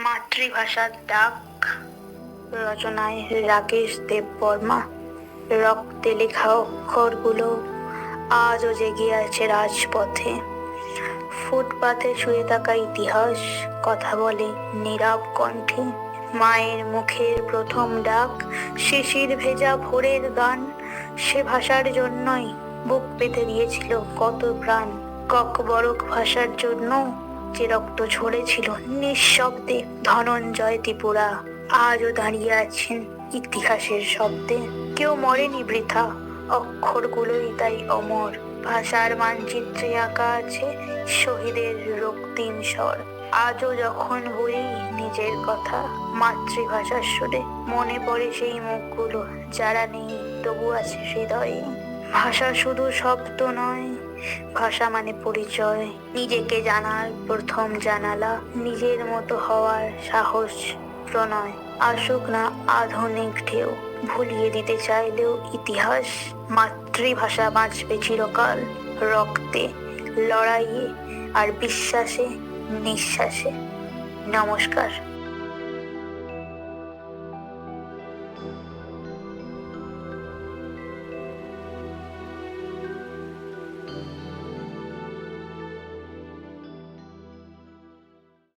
মাতৃভাষার ডাক। রচনায় রাকেশ দেববর্মা। রক্তে লেখা অক্ষরগুলো আজও জেগে আছে রাজপথে। ফুটপাথে শুয়ে থাকা ইতিহাস কথা বলে নীরব কণ্ঠে। মায়ের মুখের প্রথম ডাক, শিশির ভেজা ভোরের গান, সে ভাষার জন্যই বুক পেতে দিয়েছিল কত প্রাণ। ককবরক ভাষার জন্য যে রক্ত ঝরেছিল নিঃশব্দে, ধনঞ্জয় ত্রিপুরা আজও দাঁড়িয়ে আছেন ইতিহাসের শব্দে। কেউ মরেনি বৃথা, অক্ষরগুলোই তাই অমর। ভাষার মানচিত্রে আঁকা আছে শহীদের রক্তিম স্বর। আজও যখন বলি নিজের কথা মাতৃভাষার সুরে, মনে পড়ে সেই মুখগুলো যারা নেই তবু আছে হৃদয়ে। ভাষা শুধু শব্দ নয়, ভাষা মানে পরিচয়, নিজেকে জানার প্রথম জানালা, নিজের মতো হওয়ার সাহস, প্রণয়। আসুক না আধুনিক ঢেউ, ভুলিয়ে দিতে চাইলেও ইতিহাস, মাতৃভাষা বাঁচবে চিরকাল, রক্তে, লড়াইয়ে আর বিশ্বাসে, নিঃশ্বাসে। নমস্কার।